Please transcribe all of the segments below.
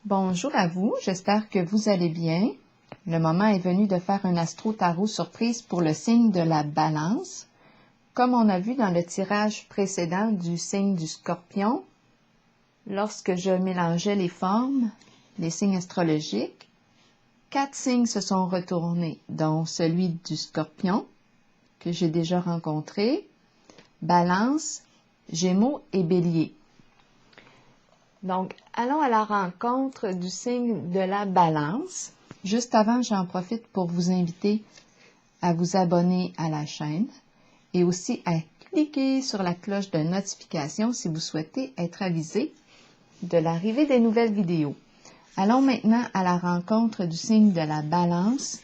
Bonjour à vous, j'espère que vous allez bien. Le moment est venu de faire un astro-tarot surprise pour le signe de la Balance. Comme on a vu dans le tirage précédent du signe du Scorpion, lorsque je mélangeais les formes, les signes astrologiques, 4 signes se sont retournés, dont celui du Scorpion, que j'ai déjà rencontré, Balance, Gémeaux et Bélier. Donc, allons à la rencontre du signe de la Balance. Juste avant, j'en profite pour vous inviter à vous abonner à la chaîne et aussi à cliquer sur la cloche de notification si vous souhaitez être avisé de l'arrivée des nouvelles vidéos. Allons maintenant à la rencontre du signe de la Balance,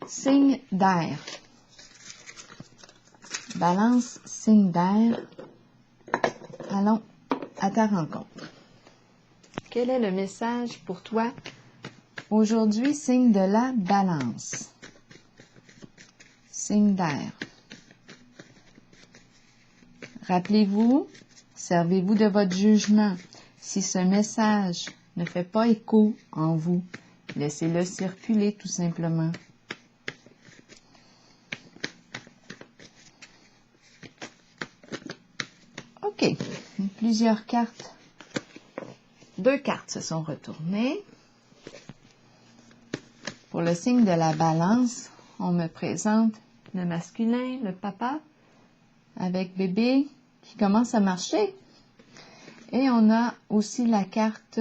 signe d'air. Balance, signe d'air. Allons à ta rencontre. Quel est le message pour toi aujourd'hui, signe de la Balance? Signe d'air. Rappelez-vous, servez-vous de votre jugement. Si ce message ne fait pas écho en vous, laissez-le circuler tout simplement. OK. Plusieurs cartes. 2 cartes se sont retournées. Pour le signe de la Balance, on me présente le masculin, le papa, avec bébé qui commence à marcher. Et on a aussi la carte,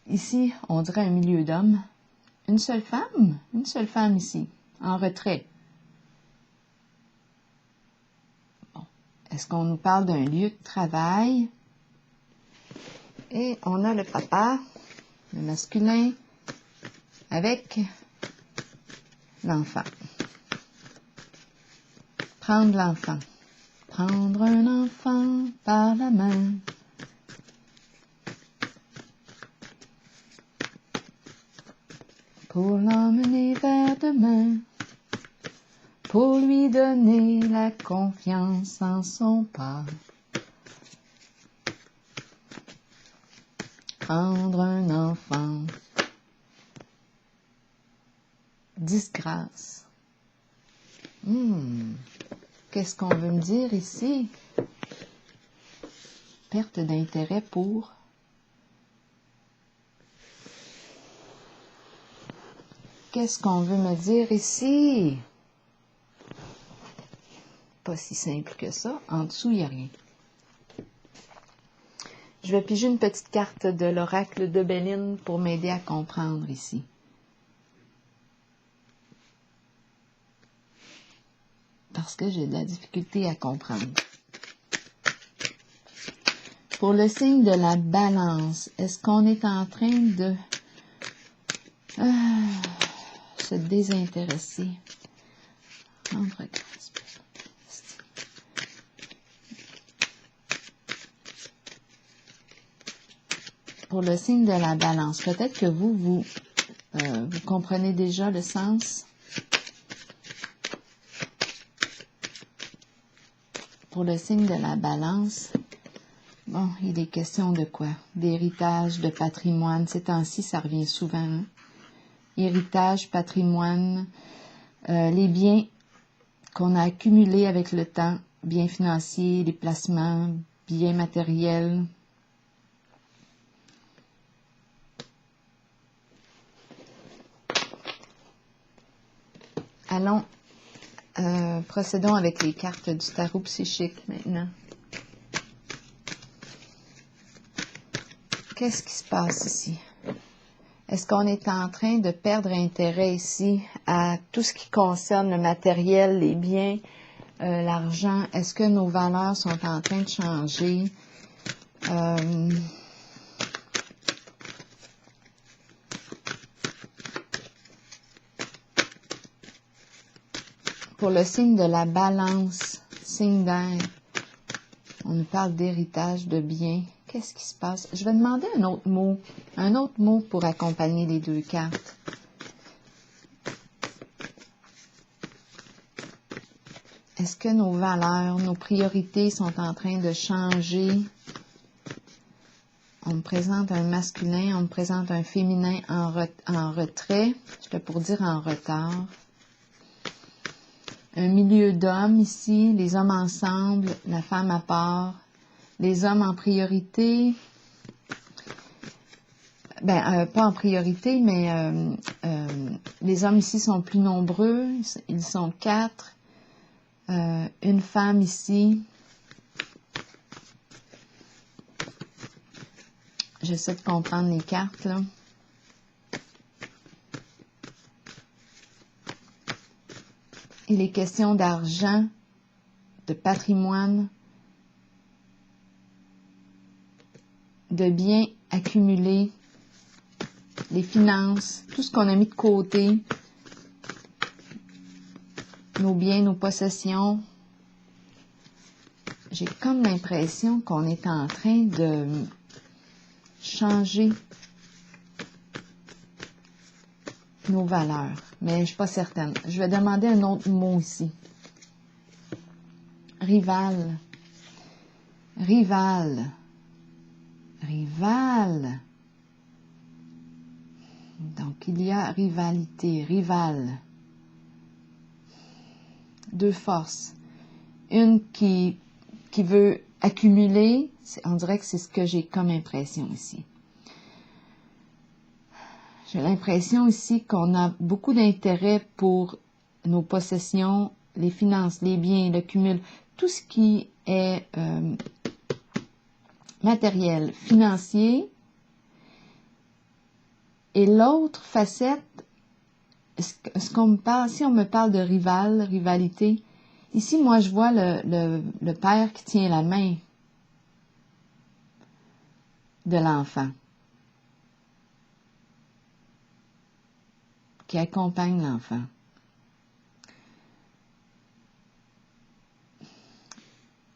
ici, on dirait un milieu d'hommes. Une seule femme ici, en retrait. Bon. Est-ce qu'on nous parle d'un lieu de travail? Et on a le papa, le masculin, avec l'enfant. Prendre l'enfant. Prendre un enfant par la main. Pour l'emmener vers demain. Pour lui donner la confiance en son pas. Prendre un enfant. Disgrâce. Qu'est-ce qu'on veut me dire ici? Perte d'intérêt pour. Qu'est-ce qu'on veut me dire ici? Pas si simple que ça. En dessous, il n'y a rien. Je vais piger une petite carte de l'oracle de Béline pour m'aider à comprendre ici. Parce que j'ai de la difficulté à comprendre. Pour le signe de la Balance, est-ce qu'on est en train de se désintéresser? Pour le signe de la Balance, peut-être que vous comprenez déjà le sens. Pour le signe de la Balance, bon, il est question de quoi? D'héritage, de patrimoine. Ces temps-ci, ça revient souvent. Hein? Héritage, patrimoine, les biens qu'on a accumulés avec le temps, biens financiers, les placements, biens matériels. Allons, procédons avec les cartes du tarot psychique maintenant. Qu'est-ce qui se passe ici? Est-ce qu'on est en train de perdre intérêt ici à tout ce qui concerne le matériel, les biens, l'argent? Est-ce que nos valeurs sont en train de changer? Pour le signe de la Balance, signe d'air, on nous parle d'héritage, de biens. Qu'est-ce qui se passe? Je vais demander un autre mot pour accompagner les 2 cartes. Est-ce que nos valeurs, nos priorités sont en train de changer? On me présente un masculin, on me présente un féminin en retrait, je pour dire en retard. Un milieu d'hommes ici, les hommes ensemble, la femme à part, les hommes en priorité. Pas en priorité, mais les hommes ici sont plus nombreux, ils sont 4. Une femme ici. J'essaie de comprendre les cartes, là. Il est question d'argent, de patrimoine, de biens accumulés, les finances, tout ce qu'on a mis de côté, nos biens, nos possessions. J'ai comme l'impression qu'on est en train de changer nos valeurs, mais je ne suis pas certaine. Je vais demander un autre mot ici. Rival. Rival. Rival. Donc, il y a rivalité, rival. 2 forces. Une qui veut accumuler, on dirait que c'est ce que j'ai comme impression ici. J'ai l'impression ici qu'on a beaucoup d'intérêt pour nos possessions, les finances, les biens, le cumul, tout ce qui est matériel, financier. Et l'autre facette, si on me parle de rivalité, ici, moi, je vois le père qui tient la main de l'enfant, qui accompagne l'enfant.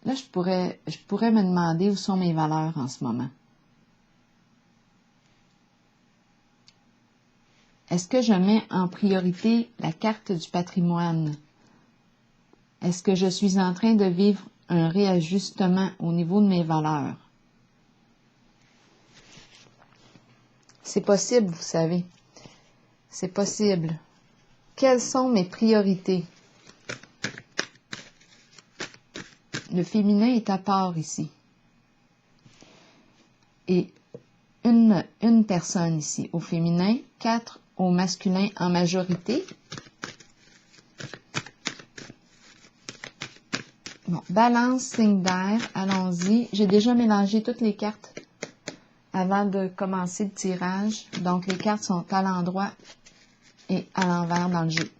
Là, je pourrais me demander où sont mes valeurs en ce moment. Est-ce que je mets en priorité la carte du patrimoine? Est-ce que je suis en train de vivre un réajustement au niveau de mes valeurs? C'est possible, vous savez. C'est possible. Quelles sont mes priorités? Le féminin est à part ici. Et une personne ici au féminin, 4 au masculin en majorité. Bon, balance, signe d'air, allons-y. J'ai déjà mélangé toutes les cartes avant de commencer le tirage. Donc, les cartes sont à l'endroit et à l'envers dans le jeu.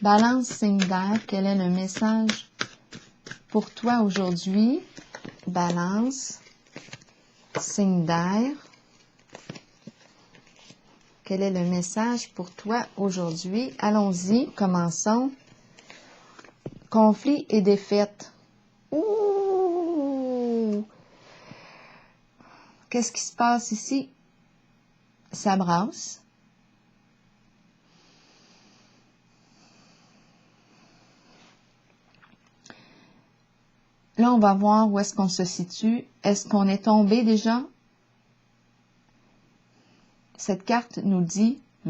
Balance, signe d'air, quel est le message pour toi aujourd'hui? Balance, signe d'air. Quel est le message pour toi aujourd'hui? Allons-y, commençons. Conflit et défaite. Ouh! Qu'est-ce qui se passe ici? Ça brasse. Là, on va voir où est-ce qu'on se situe. Est-ce qu'on est tombé déjà? Cette carte nous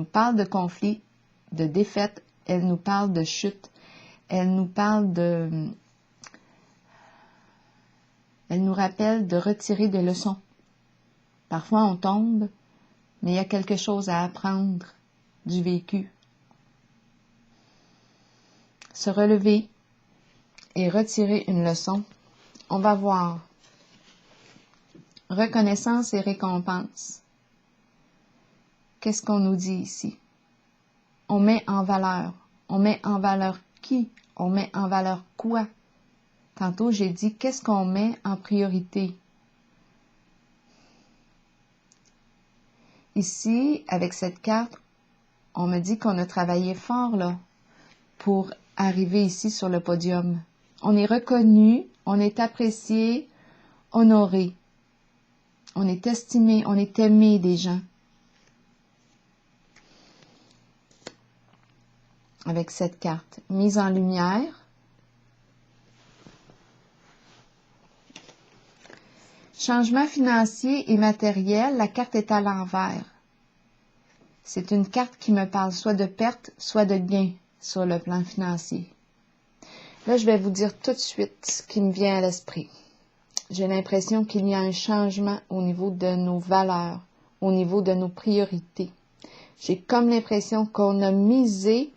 parle de conflit, de défaite. Elle nous parle de chute. Elle nous parle elle nous rappelle de retirer des leçons. Parfois, on tombe, mais il y a quelque chose à apprendre du vécu. Se relever et retirer une leçon. On va voir. Reconnaissance et récompense. Qu'est-ce qu'on nous dit ici? On met en valeur. On met en valeur qui? On met en valeur quoi? Tantôt, j'ai dit, qu'est-ce qu'on met en priorité? Ici, avec cette carte, on me dit qu'on a travaillé fort là pour arriver ici sur le podium. On est reconnu, on est apprécié, honoré. On est estimé, on est aimé des gens. Avec cette carte, mise en lumière. Changement financier et matériel, la carte est à l'envers. C'est une carte qui me parle soit de perte, soit de gain sur le plan financier. Là, je vais vous dire tout de suite ce qui me vient à l'esprit. J'ai l'impression qu'il y a un changement au niveau de nos valeurs, au niveau de nos priorités. J'ai comme l'impression qu'on a misé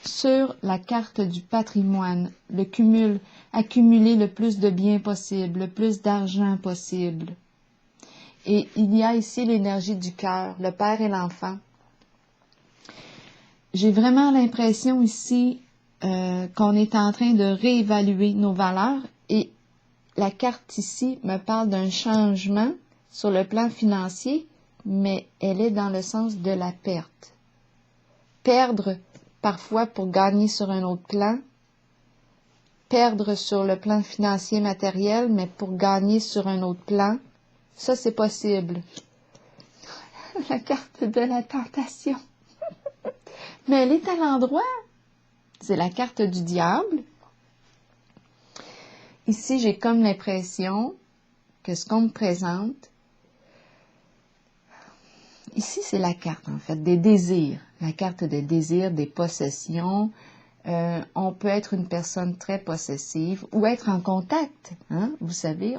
sur la carte du patrimoine, le cumul, accumuler le plus de biens possible, le plus d'argent possible. Et il y a ici l'énergie du cœur, le père et l'enfant. J'ai vraiment l'impression ici qu'on est en train de réévaluer nos valeurs et la carte ici me parle d'un changement sur le plan financier, mais elle est dans le sens de la perte. Perdre parfois pour gagner sur un autre plan, perdre sur le plan financier matériel, mais pour gagner sur un autre plan, ça c'est possible. La carte de la tentation. Mais elle est à l'endroit. C'est la carte du diable. Ici, j'ai comme l'impression que ce qu'on me présente, ici c'est la carte en fait des désirs, la carte des désirs, des possessions. On peut être une personne très possessive ou être en contact. Hein? Vous savez,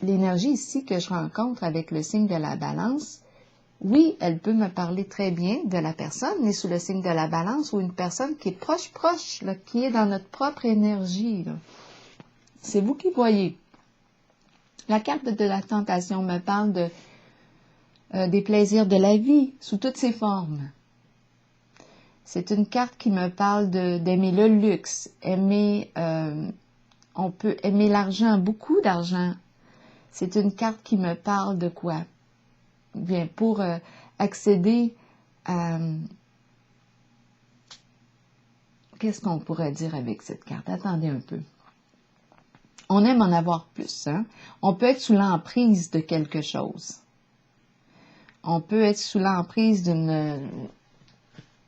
l'énergie ici que je rencontre avec le signe de la balance, oui, elle peut me parler très bien de la personne, mais sous le signe de la balance ou une personne qui est proche, là, qui est dans notre propre énergie. Là. C'est vous qui voyez. La carte de la tentation me parle des plaisirs de la vie sous toutes ses formes. C'est une carte qui me parle d'aimer le luxe, on peut aimer l'argent, beaucoup d'argent. C'est une carte qui me parle de quoi? Bien, pour accéder à... Qu'est-ce qu'on pourrait dire avec cette carte? Attendez un peu. On aime en avoir plus. Hein? On peut être sous l'emprise de quelque chose. On peut être sous l'emprise d'une...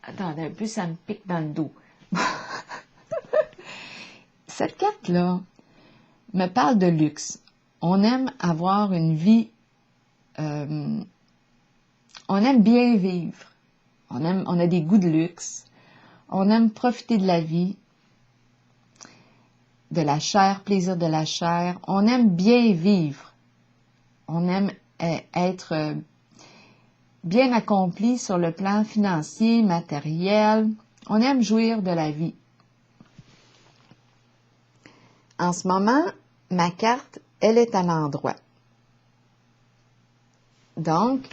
Attendez un peu, ça me pique dans le dos. Cette carte-là me parle de luxe. On aime avoir une vie... on aime bien vivre. On a des goûts de luxe. On aime profiter de la vie, de la chair, plaisir de la chair. On aime bien vivre. On aime être bien accompli sur le plan financier, matériel. On aime jouir de la vie. En ce moment, ma carte, elle est à l'endroit. Donc,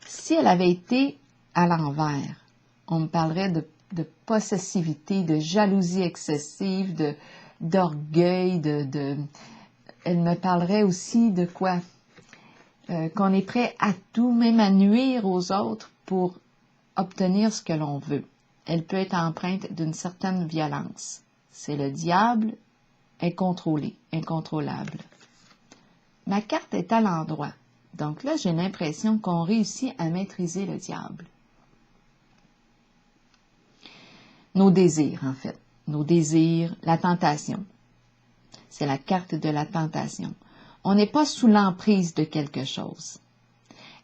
si elle avait été à l'envers, on me parlerait de possessivité, de jalousie excessive, d'orgueil, elle me parlerait aussi de quoi? Qu'on est prêt à tout, même à nuire aux autres pour obtenir ce que l'on veut. Elle peut être empreinte d'une certaine violence. C'est le diable incontrôlé, incontrôlable. Ma carte est à l'endroit. Donc là, j'ai l'impression qu'on réussit à maîtriser le diable. Nos désirs, en fait. Nos désirs, la tentation. C'est la carte de la tentation. On n'est pas sous l'emprise de quelque chose.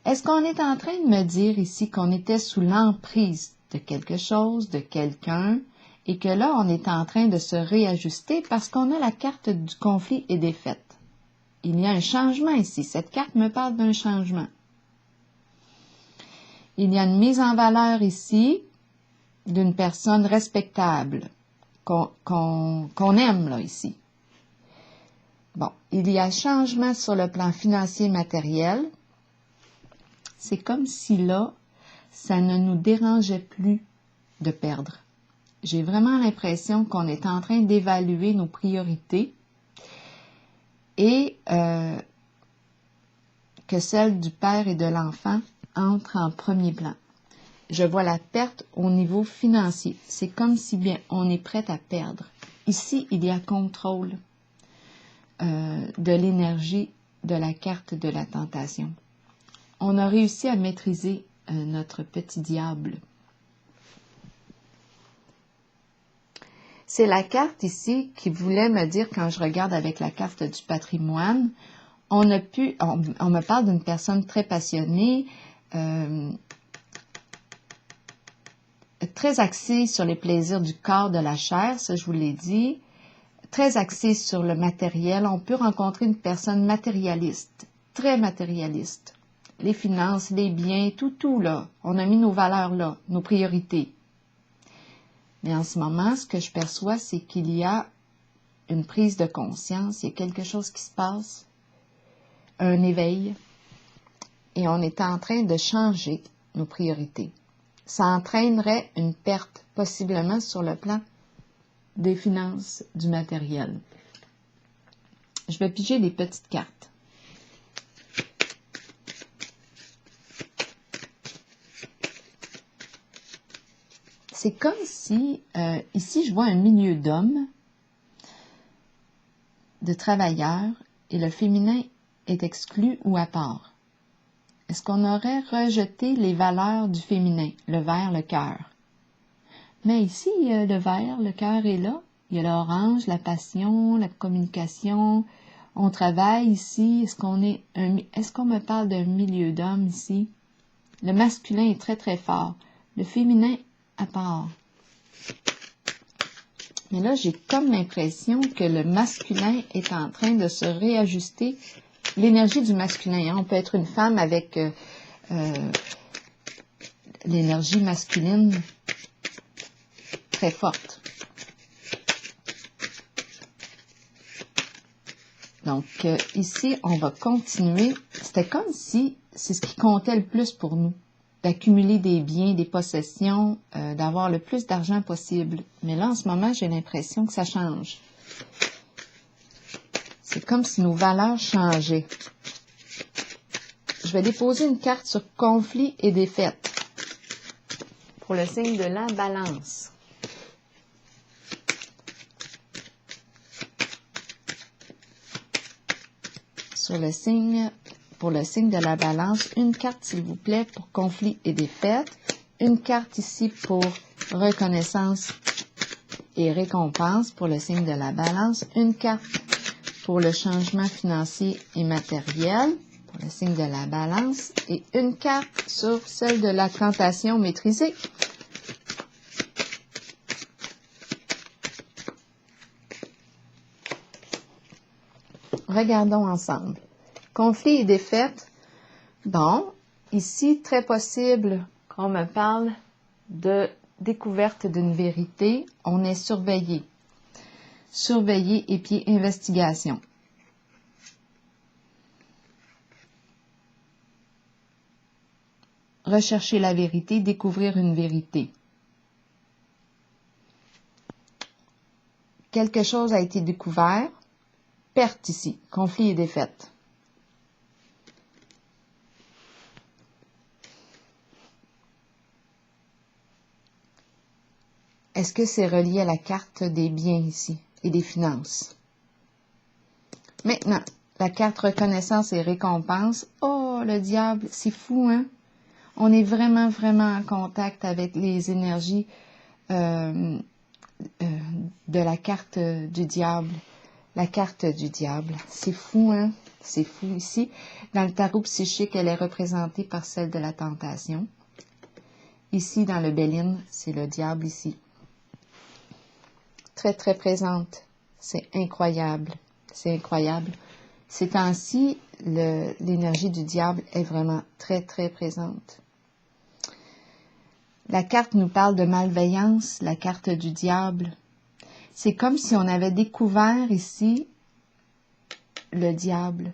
Est-ce qu'on est en train de me dire ici qu'on était sous l'emprise de quelque chose, de quelqu'un, et que là, on est en train de se réajuster parce qu'on a la carte du conflit et défaite? Il y a un changement ici. Cette carte me parle d'un changement. Il y a une mise en valeur ici d'une personne respectable qu'on aime là ici. Bon, il y a changement sur le plan financier matériel. C'est comme si là, ça ne nous dérangeait plus de perdre. J'ai vraiment l'impression qu'on est en train d'évaluer nos priorités et que celle du père et de l'enfant entre en premier plan. Je vois la perte au niveau financier. C'est comme si bien on est prêt à perdre. Ici, il y a contrôle de l'énergie de la carte de la tentation. On a réussi à maîtriser notre petit diable. C'est la carte ici qui voulait me dire, quand je regarde avec la carte du patrimoine, on me parle d'une personne très passionnée, très axée sur les plaisirs du corps, de la chair, ça je vous l'ai dit, très axée sur le matériel. On peut rencontrer une personne matérialiste, très matérialiste. Les finances, les biens, tout là. On a mis nos valeurs là, nos priorités. Mais en ce moment, ce que je perçois, c'est qu'il y a une prise de conscience, il y a quelque chose qui se passe, un éveil, et on est en train de changer nos priorités. Ça entraînerait une perte, possiblement sur le plan des finances, du matériel. Je vais piger des petites cartes. C'est comme si, ici, je vois un milieu d'hommes, de travailleurs, et le féminin est exclu ou à part. Est-ce qu'on aurait rejeté les valeurs du féminin, le vert, le cœur? Mais ici, le vert, le cœur est là. Il y a l'orange, la passion, la communication. On travaille ici. Est-ce qu'on me parle d'un milieu d'hommes ici? Le masculin est très, très fort. Le féminin à part. Mais là, j'ai comme l'impression que le masculin est en train de se réajuster. L'énergie du masculin, hein? On peut être une femme avec l'énergie masculine très forte. Donc, ici, on va continuer. C'était comme si c'est ce qui comptait le plus pour nous, d'accumuler des biens, des possessions, d'avoir le plus d'argent possible. Mais là, en ce moment, j'ai l'impression que ça change. C'est comme si nos valeurs changeaient. Je vais déposer une carte sur conflit et défaite pour le signe de la balance. Pour le signe de la balance, une carte s'il vous plaît pour conflit et défaite, une carte ici pour reconnaissance et récompense pour le signe de la balance, une carte pour le changement financier et matériel pour le signe de la balance et une carte sur celle de la tentation maîtrisée. Regardons ensemble. Conflit et défaite. Bon, ici, très possible qu'on me parle de découverte d'une vérité. On est surveillé. Surveillé et puis investigation. Rechercher la vérité, découvrir une vérité. Quelque chose a été découvert. Perte ici, conflit et défaite. Est-ce que c'est relié à la carte des biens ici et des finances? Maintenant, la carte reconnaissance et récompense. Oh, le diable, c'est fou, hein? On est vraiment, vraiment en contact avec les énergies de la carte du diable. La carte du diable. C'est fou, hein? C'est fou ici. Dans le tarot psychique, elle est représentée par celle de la tentation. Ici, dans le Béline, c'est le diable ici. Très, très présente. C'est incroyable. C'est incroyable. Ces temps-ci, l'énergie du diable est vraiment très, très présente. La carte nous parle de malveillance, la carte du diable. C'est comme si on avait découvert ici le diable.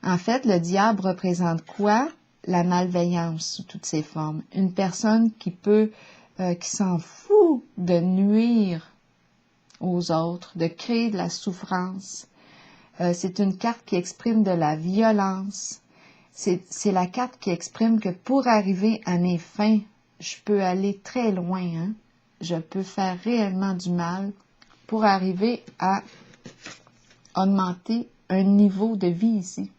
En fait, le diable représente quoi? La malveillance sous toutes ses formes. Une personne qui s'en fout de nuire aux autres, de créer de la souffrance. C'est une carte qui exprime de la violence. C'est la carte qui exprime que pour arriver à mes fins, je peux aller très loin, hein? Je peux faire réellement du mal pour arriver à augmenter un niveau de vie ici.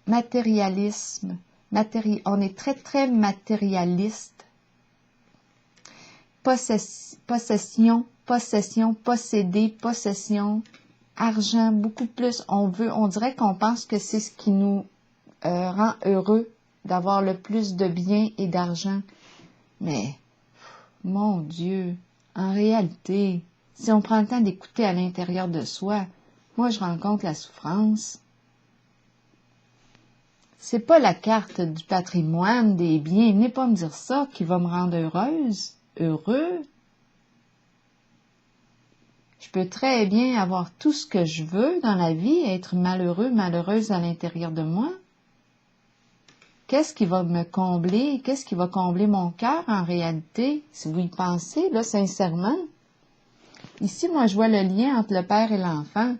Matérialisme. On est très, très matérialiste. possession, posséder, possession, argent, beaucoup plus. On dirait qu'on pense que c'est ce qui nous rend heureux d'avoir le plus de biens et d'argent. Mais, mon Dieu, en réalité, si on prend le temps d'écouter à l'intérieur de soi, moi je rencontre la souffrance. C'est pas la carte du patrimoine, des biens, venez pas me dire ça qui va me rendre heureuse, heureux. Je peux très bien avoir tout ce que je veux dans la vie, être malheureux, malheureuse à l'intérieur de moi. Qu'est-ce qui va me combler? Qu'est-ce qui va combler mon cœur en réalité? Si vous y pensez, là, sincèrement. Ici, moi, je vois le lien entre le père et l'enfant.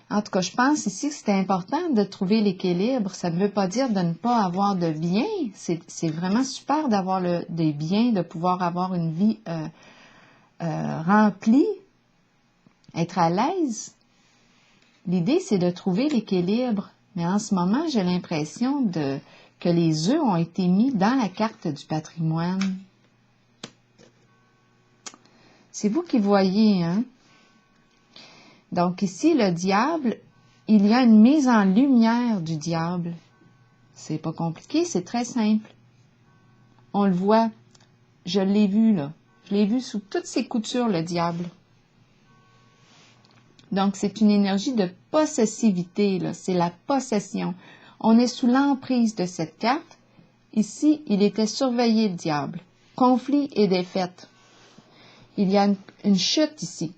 En tout cas, je pense ici que c'est important de trouver l'équilibre. Ça ne veut pas dire de ne pas avoir de biens. C'est vraiment super d'avoir des biens, de pouvoir avoir une vie remplie, être à l'aise. L'idée, c'est de trouver l'équilibre. Mais en ce moment, j'ai l'impression que les œufs ont été mis dans la carte du patrimoine. C'est vous qui voyez, hein? Donc ici, le diable, il y a une mise en lumière du diable. C'est pas compliqué, c'est très simple. On le voit, je l'ai vu là. Je l'ai vu sous toutes ses coutures, le diable. Donc, c'est une énergie de possessivité, là. C'est la possession. On est sous l'emprise de cette carte. Ici, il était surveillé, le diable. Conflit et défaite. Il y a une chute ici.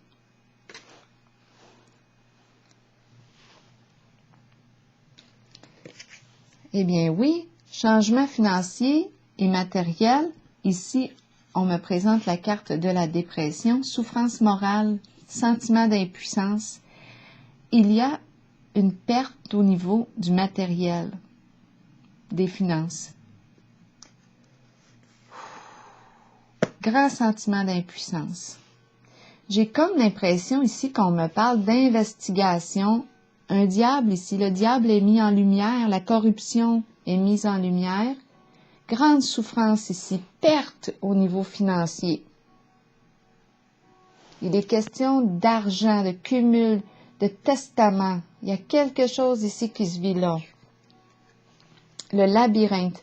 Eh bien, oui, changement financier et matériel. Ici, on me présente la carte de la dépression, souffrance morale, sentiment d'impuissance. Il y a une perte au niveau du matériel, des finances. Grand sentiment d'impuissance. J'ai comme l'impression ici qu'on me parle d'investigation. Un diable ici, le diable est mis en lumière, la corruption est mise en lumière. Grande souffrance ici, perte au niveau financier. Il est question d'argent, de cumul, de testament. Il y a quelque chose ici qui se vit là. Le labyrinthe.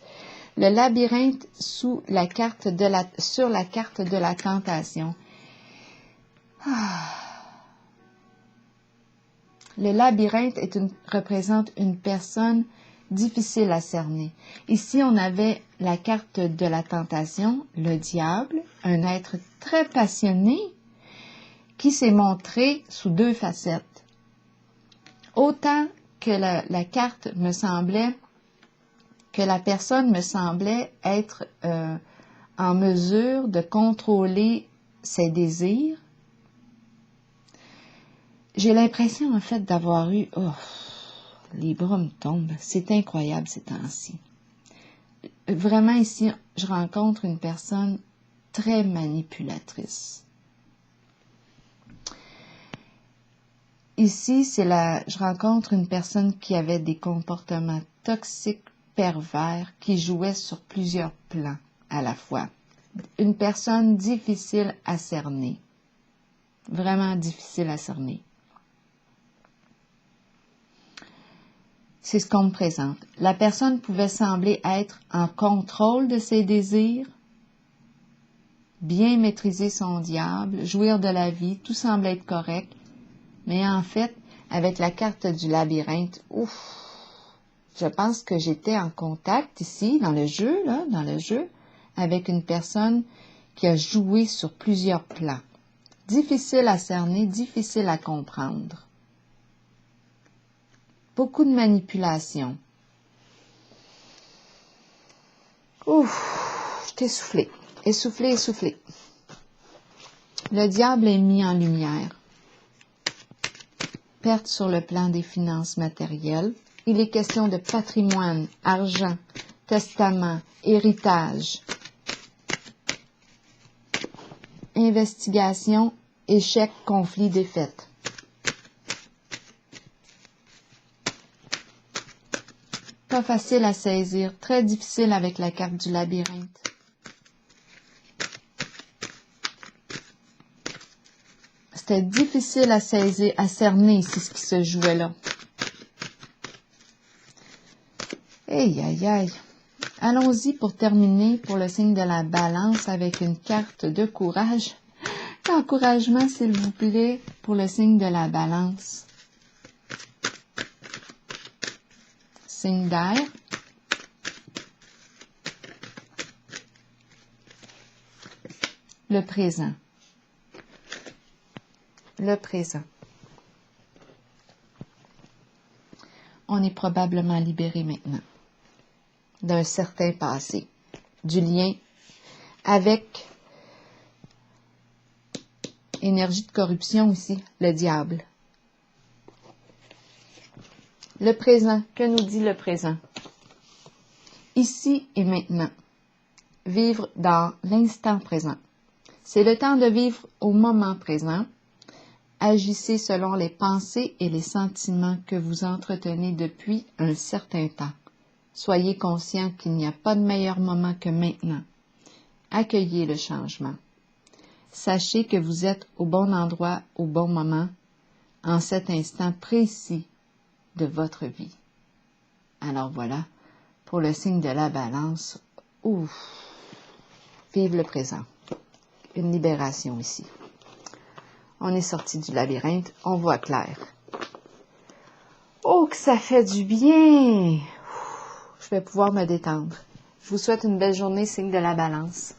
Le labyrinthe sur la carte de la tentation. Le labyrinthe représente une personne difficile à cerner. Ici, on avait la carte de la tentation, le diable, un être très passionné qui s'est montré sous deux facettes. Autant que la carte me semblait, que la personne me semblait être en mesure de contrôler ses désirs, j'ai l'impression en fait d'avoir eu... Oh, les bras me tombent. C'est incroyable ces temps-ci. Vraiment ici, je rencontre une personne très manipulatrice. Ici, je rencontre une personne qui avait des comportements toxiques, pervers, qui jouait sur plusieurs plans à la fois. Une personne difficile à cerner. Vraiment difficile à cerner. C'est ce qu'on me présente. La personne pouvait sembler être en contrôle de ses désirs, bien maîtriser son diable, jouir de la vie, tout semble être correct. Mais en fait, avec la carte du labyrinthe, je pense que j'étais en contact ici, dans le jeu, avec une personne qui a joué sur plusieurs plans. Difficile à cerner, difficile à comprendre. Beaucoup de manipulation. Je t'ai essoufflé. Essoufflé. Le diable est mis en lumière. Perte sur le plan des finances matérielles. Il est question de patrimoine, argent, testament, héritage. Investigation, échec, conflit, défaite. Pas facile à saisir, très difficile avec la carte du labyrinthe. c'était difficile à saisir, à cerner ici ce qui se jouait là. Aïe, aïe, aïe. Allons-y pour terminer pour le signe de la balance avec une carte de courage. Encouragement, s'il vous plaît, pour le signe de la balance. Signe d'air. Le présent. Le présent. On est probablement libéré maintenant d'un certain passé, du lien avec énergie de corruption aussi, le diable. Le présent, que nous dit le présent? Ici et maintenant, vivre dans l'instant présent. C'est le temps de vivre au moment présent. Agissez selon les pensées et les sentiments que vous entretenez depuis un certain temps. Soyez conscient qu'il n'y a pas de meilleur moment que maintenant. Accueillez le changement. Sachez que vous êtes au bon endroit, au bon moment, en cet instant précis de votre vie. Alors voilà, pour le signe de la balance, ouf, vive le présent. Une libération ici. On est sorti du labyrinthe, on voit clair. Oh, que ça fait du bien! Je vais pouvoir me détendre. Je vous souhaite une belle journée, signe de la balance.